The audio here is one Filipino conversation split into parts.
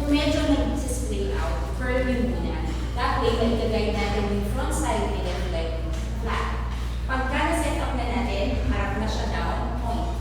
kung medyo nag-splay out, curl yun muna. That way, maligagay natin yung front side and then like flat. Pagka na-set up na natin, harap na siya down, point.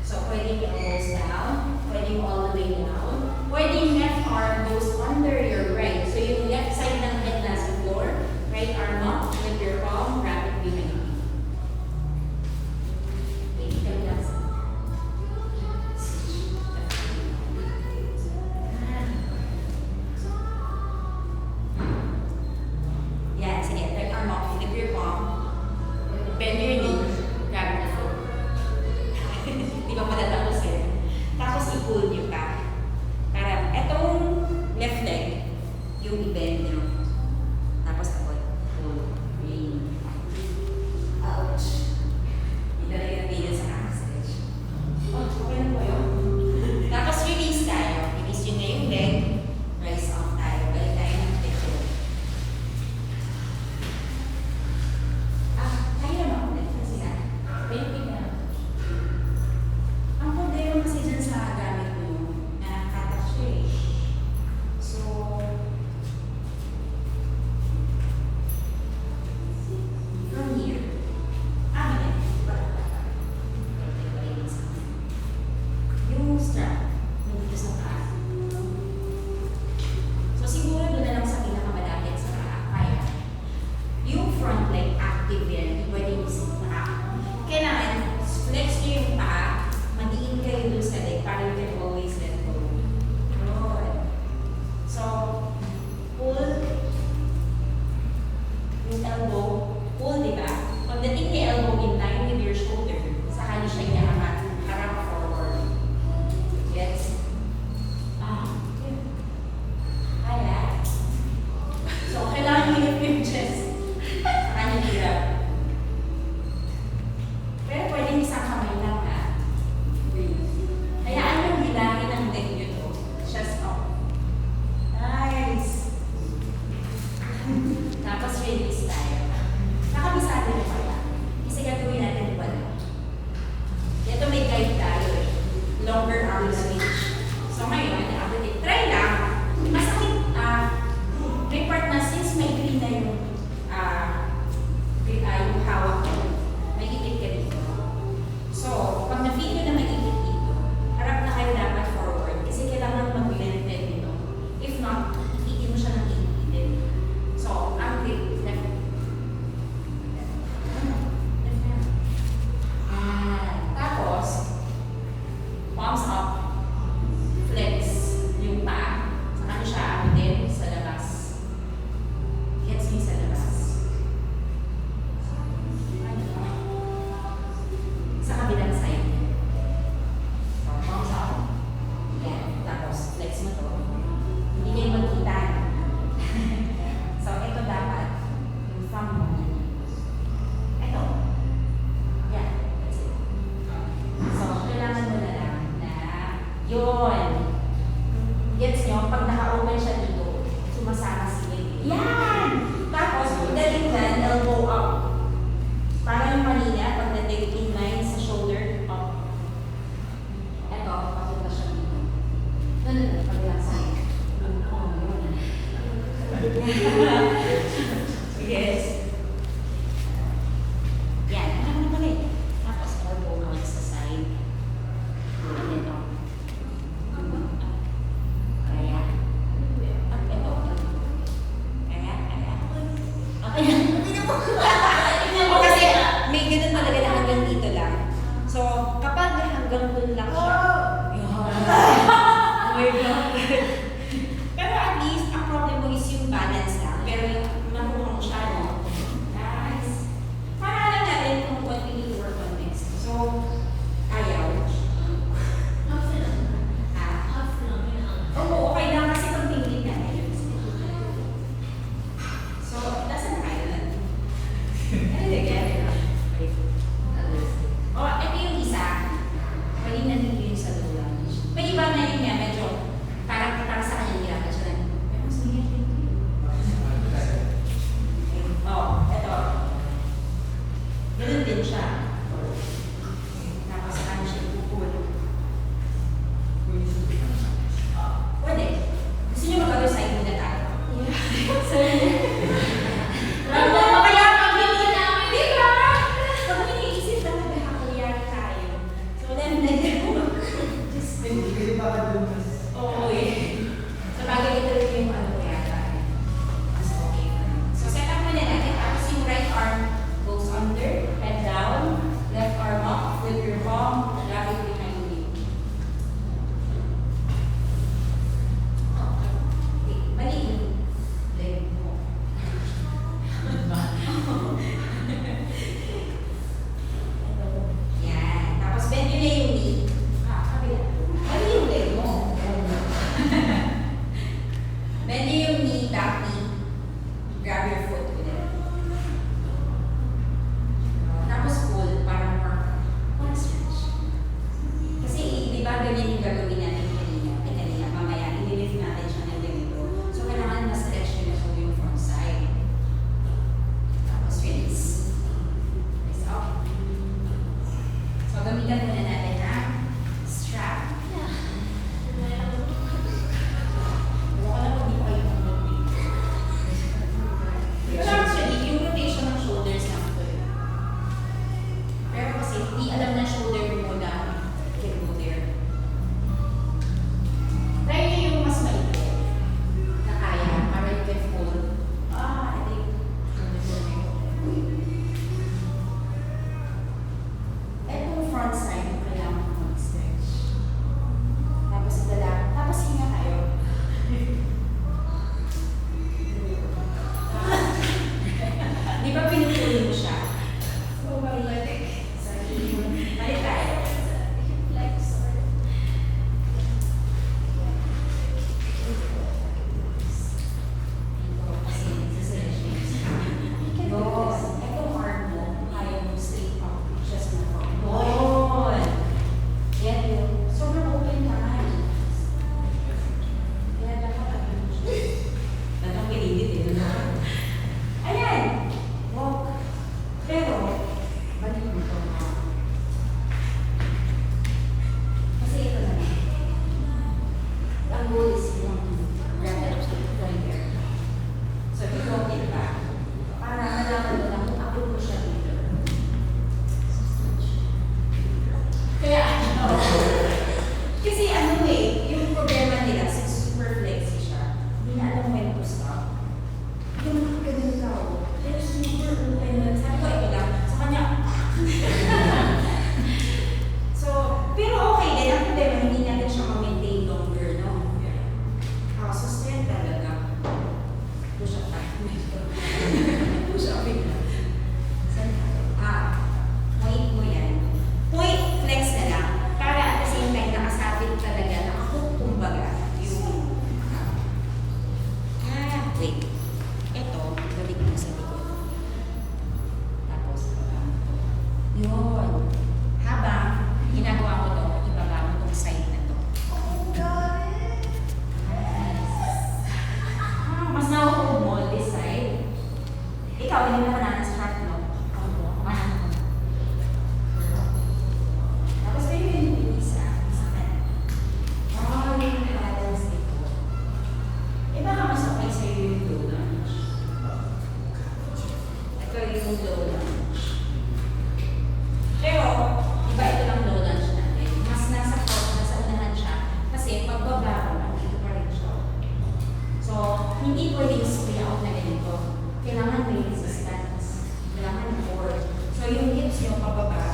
So, pwedeng yung elbows down, pwedeng all the way down. Pwedeng left arm goes under your right. So, yung left side ng head nasa floor, right arm up, with your palm, wrap it behind you. Okay, come down. Yan, sige, right arm up, flip your palm, bend your knee, grab your foot. Di ba matatapos eh? Tapos i-pull nyo pa. Para etong left leg, yung i-bend nyo. Tapos ako, pull, in, out. Hindi talaga nabigyan sa kakastretch. Oh, okay na po yun. Tapos release tayo. Release nyo na yung leg, rise off tayo. Balik tayo ng picture. Kaya naman ako ulit kasi na. Pwede na. Ang problema kasi dyan sa gamit mo yung nakakatak siya eh. So, from here, yung strap, dito sa paa. So, siguro doon na lang sa pinakamalapit sa paa. Kaya, yung front leg active yan, hindi pwedeng isip na kailangan flex nyo yung paa, madiin kayo dun sa leg para you can always let go. Good. So, pull yung elbow, pull, di ba? Pagdating ni elbow in line with your shoulder, saka nyo siya iaangat, harap forward. Yes? Yun. Kaya. So, kailangan nyo yung chest. Saka nyo hirap. Pero pwedeng isang kamay lang ha. Breathe. Hayaan yung hilangin ng leg nyo to. Chest up. Nice. Tapos release tayo. Nakabisado nyo pala. Kasi gagawin natin wala. Ito may guide tayo eh. Longer arm switch. So ngayon, try lang. Masakit, may part na since may green na yung hawak ko, may ipit ka dito. So, pag na-feel nyo na may ipit dito, harap na kayo dapat forward kasi kailangan mag-blend dito. If not, iitin mo siya ng ipitin. So, ang grip, left. Tapos, palms up, flex yung paa. Saka nyo siya apitin sa labas. Gets me sa labas. Sa kabilang side. So, palms up. Yan. Tapos, flex mo to. Hindi niya yung magkita. So, ito dapat. Yung thumb mo. Ito. Yan. That's it. So, kailangan mo na lang na yun. Gets nyo? Pag naka-open siya dito, sumasama si leg. Yan! Tapos, daling na, elbow up. Para yung kanina, pag na-take in line sa shoulder, up. Eto, papunta siya dito. No, paglang side. Yes. Yan, ano naman ulit. Tapos, elbow out sa side. And then up. Kaya. Up and up. Kaya. Okay. O kasi, may ganun talaga na hanggang dito lang. So, kapag hanggang dun lang siya, yun. Oh my God. Pero at least, ang problem mo is yung balance lang. Pero yung marunong siya, no? Nice. Para alam natin kung what we need to work on next. So, ayaw. Oo, okay lang kasi pag tingin natin. So, nasa na kayo na? Ano again? Oh, ito yung isa. Kanina din yun sa dulang. May iba na yun niya, medyo parang Tapos hinga tayo. Di ba pinupulo mo siya? So magnetic. Balik tayo. Flex or Ito, kasi can do this. Itong arm mo, kaya mo straight up, just na front. Yun! Yan yun. Sobrang open ka nga. Kaya dapat ano siya. Datang pinidit eh. Ayan! Walk. Pero, balik mo ito na. Kasi ito na lang. Ang goal is yung grab it right there. So, if you walk it back, para malaman mo lang kung ako ko siya dito. Kaya, kasi ano eh, yung problema nila, since super flexy siya, hindi na alam when to stop. Yung ganun ka, pero super open na. Sabi ko, ito lang. Sa kanya, so, pero okay din. Ang problema, hindi natin siya ma-maintain longer, no? Sustain talaga. Push up tayo. Push up bigla. Saan tayo? Point mo yan. Point flex na lang. Para at the same time, nakasabit talaga, nakahook kumbaga. Yung, wait. Ito, balik mo sa likod. Tapos, yun. Habang ginagawa mo to, ibaba mo tong side na to. Oh, got it. Mas nakukuha mo this side. Ikaw, hindi mo na strap, no? Tapos kayo yung isa kanan. Yung balance ito. Baka mas okay sa'yo yung low lunge. Ito yung low lunge. Pero, iba ito lang low lunge natin. Mas nasa unahan siya. Kasi pagbaba mo lang, dito pa rin siya. So, hindi pwedeng spray out na ganito. Kailangan may resistance. Kailangan core. So, yung hips nyo pababa,